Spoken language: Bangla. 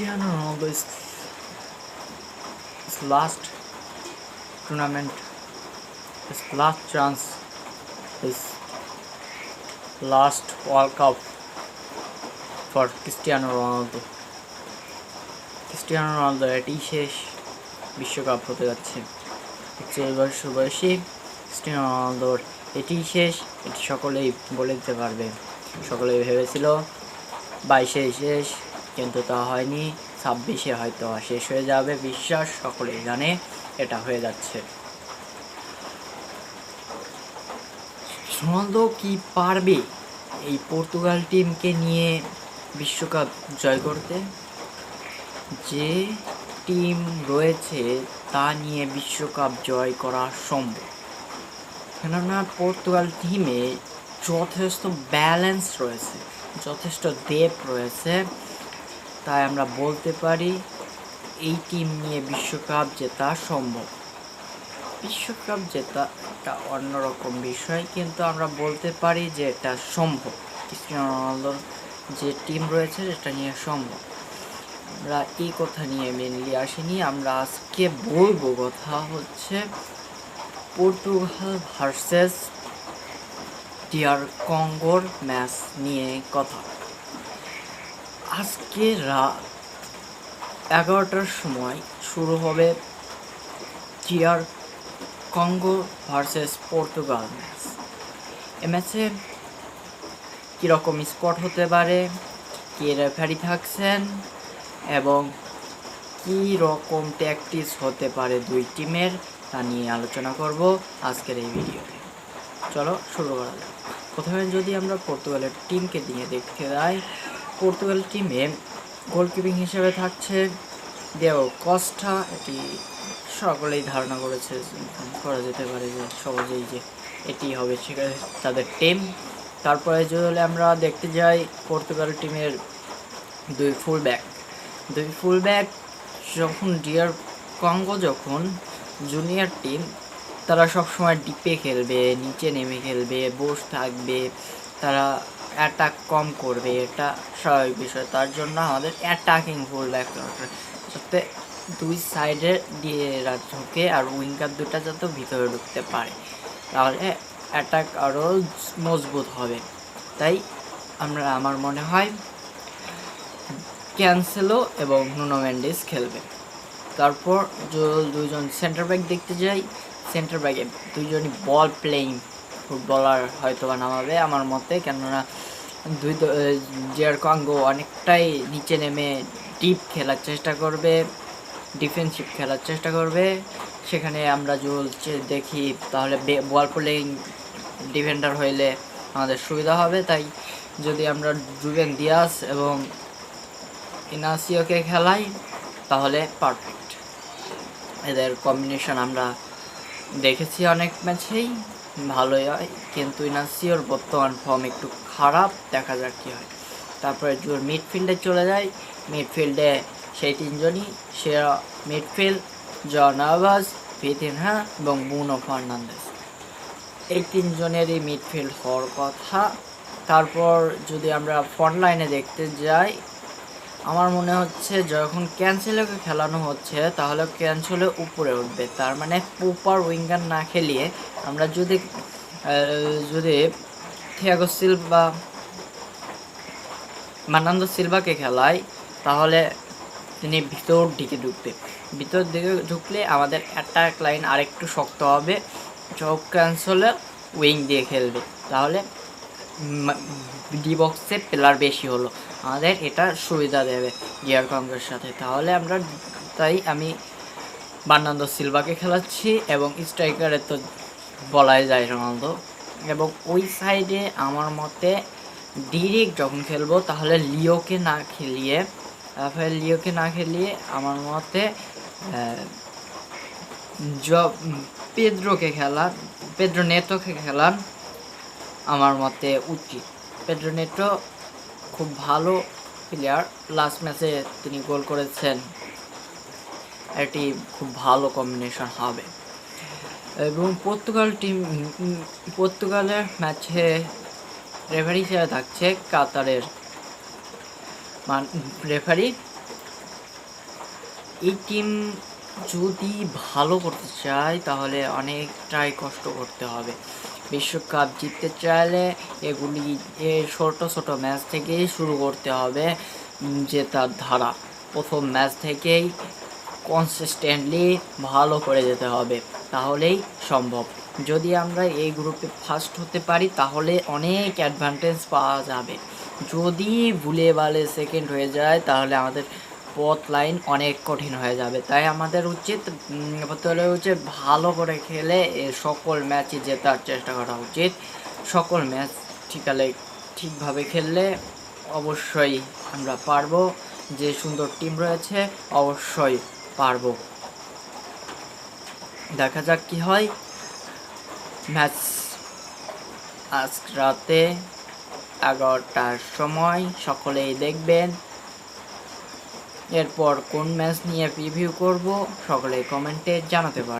Cristiano Ronaldo's last tournament, his last chance, his last World Cup for Cristiano Ronaldo. Cristiano Ronaldo এটি শেষ বিশ্বকাপ হতে যাচ্ছে। 41 বছর বয়সী ক্রিস্টিয়ানো রোনালদোর এটি শেষ, এটি সকলেই বলে দিতে পারবে। সকলেই ভেবেছিল 22-এ শেষ, কিন্তু তা হয়নি। 26-এ হয়তো শেষ হয়ে যাবে, বিশ্বাস সকলেই জানে এটা হয়ে যাচ্ছে। রোনালদো কি পারবে এই পর্তুগাল টিমকে নিয়ে বিশ্বকাপ জয় করতে? যে টিম রয়েছে তা নিয়ে বিশ্বকাপ জয় করা সম্ভব, কেননা পর্তুগাল টিমে যথেষ্ট ব্যালেন্স রয়েছে, যথেষ্ট ডেপথ রয়েছে। তাই আমরা বলতে পারি এই টিম নিয়ে বিশ্বকাপ জেতা সম্ভব। বিশ্বকাপ জেতা একটা অন্যরকম বিষয়, কিন্তু আমরা বলতে পারি যে এটা সম্ভব। ক্রিস্টিয়ানো রোনালদোর যে টিম রয়েছে এটা নিয়ে সম্ভব। আমরা এই কথা নিয়ে মেনলি আসিনি, আমরা আজকে বলবো কথা হচ্ছে পর্তুগাল ভার্সেস ডিআর কঙ্গোর ম্যাচ নিয়ে কথা। আজকে রাত 11টার সময় শুরু হবে DR Congo versus Portugal match. এ ম্যাচে কীরকম স্পট হতে পারে, কে রেফারি থাকছেন এবং কী রকম ট্যাকটিস হতে পারে দুই টিমের, তা নিয়ে আলোচনা করব আজকের এই ভিডিওতে। চলো শুরু করা যাক। প্রথমে যদি আমরা পর্তুগালের টিমকে নিয়ে দেখতে যাই, পর্তুগাল টিমে গোলকিপিং হিসেবে থাকছে দিয়েগো কস্টা। এটি সকলেই ধারণা করা যেতে পারে যে সহজেই যে এটি হবে সেখানে তাদের টিম। তারপরে যদি আমরা দেখতে যাই পর্তুগাল টিমের দুই ফুলব্যাক যখন ডিআর কঙ্গো যখন জুনিয়র টিম, তারা সবসময় ডিপে খেলবে, নিচে নেমে খেলবে, বসে থাকবে, তারা অ্যাটাক কম করবে, এটা স্বাভাবিক বিষয়। তার জন্য আমাদের অ্যাটাকিং ফুলব্যাক দরকার, যাতে দুই সাইডে দিয়ে ঢুকে আর উইঙ্গার দুটা যাতে ভিতরে ঢুকতে পারে, তাহলে অ্যাটাক আরও মজবুত হবে। তাই আমার মনে হয় ক্যান্সেলো এবং নুনো মেন্ডিস খেলবে। তারপর দুইজন সেন্টার ব্যাক দেখতে যাই, সেন্টার ব্যাকে দুইজনই বল প্লেয়িং ফুটবলার হয়তো বা নামাবে আমার মতে, কেননা ডিআর কঙ্গো অনেকটাই নিচে নেমে ডিপ খেলার চেষ্টা করবে, ডিফেন্সিভ খেলার চেষ্টা করবে। সেখানে আমরা যদি দেখি তাহলে বল প্লেয়িং ডিফেন্ডার হইলে আমাদের সুবিধা হবে। তাই যদি আমরা রুবেন দিয়াস এবং ইনাসিওকে খেলাই তাহলে পারফেক্ট। এদের কম্বিনেশন আমরা দেখেছি অনেক ম্যাচেই, ভালোই হয়, কিন্তু ইনাসিওর বর্তমান ফর্ম একটু খারাপ, দেখা যাক কী হয়। তারপরে মিডফিল্ডে চলে যায়, মিডফিল্ডে সেই তিনজনই সেরা মিডফিল্ড, জন নাভাস, ভিতিনহা এবং ব্রুনো ফার্নান্দেজ, এই তিনজনেরই মিডফিল্ড হওয়ার কথা। তারপর যদি আমরা ফ্রন্ট লাইনে দেখতে যাই, আমার মনে হচ্ছে যখন ক্যান্সেলোকে খেলানো হচ্ছে তাহলে ক্যান্সেলো উপরে উঠবে। তার মানে প্রপার উইঙ্গার না খেলিয়ে আমরা যদি থিয়াগো সিলভা, বার্নার্ডো সিলভাকে খেলাই তাহলে তিনি ভিতর দিকে ঢুকলে আমাদের অ্যাটাক লাইন আরেকটু শক্ত হবে। ক্যান্সেলো উইং দিয়ে খেলবে, তাহলে ডি বক্সে প্লেয়ার বেশি হলো, আমাদের এটা সুবিধা দেবে ডিআর কঙ্গোর সাথে। তাই আমি বার্নার্ডো সিলভাকে খেলাচ্ছি, এবং স্ট্রাইকারে তো বলাই যায় রোনালদো। এবং ওই সাইডে আমার মতে ডিরেক্ট যখন খেলবো তাহলে লিওকে না খেলিয়ে আমার মতে পেদ্রো নেটোকে খেলান আমার মতে উচিত। পেদ্রো নেটো খুব ভালো প্লেয়ার, লাস্ট ম্যাচে তিনি গোল করেছেন, এটি খুব ভালো কম্বিনেশন হবে। এবং পর্তুগালের ম্যাচে রেফারি হিসেবে থাকছে কাতারের রেফারি এই টিম যদি ভালো করতে চায় তাহলে অনেকটাই কষ্ট করতে হবে। বিশ্বকাপ জিততে চাইলে এগুলি ছোট ছোট ম্যাচ থেকেই শুরু করতে হবে জেতার ধারা। প্রথম ম্যাচ থেকেই কনসিস্টেন্টলি ভালো করে যেতে হবে, তাহলেই সম্ভব। যদি আমরা এই গ্রুপে ফার্স্ট হতে পারি তাহলে অনেক অ্যাডভান্টেজ পাওয়া যাবে। যদি ভুলে বালে সেকেন্ড হয়ে যায় তাহলে আমাদের পথ লাইন অনেক কঠিন হয়ে যাবে। তাই আমাদের উচিত ভালো করে খেলে সকল ম্যাচই জেতার চেষ্টা করা উচিত। সকল ম্যাচ ঠিকভাবে খেললে অবশ্যই আমরা পারবো। যে সুন্দর টিম রয়েছে অবশ্যই পারবো। দেখা যাক কি হয়। ম্যাচ আজ রাতে 11টার সময় সকলেই দেখবেন। এরপর কোন ম্যাচ নিয়ে রিভিউ করব সকলেই কমেন্টে জানাতে পারেন।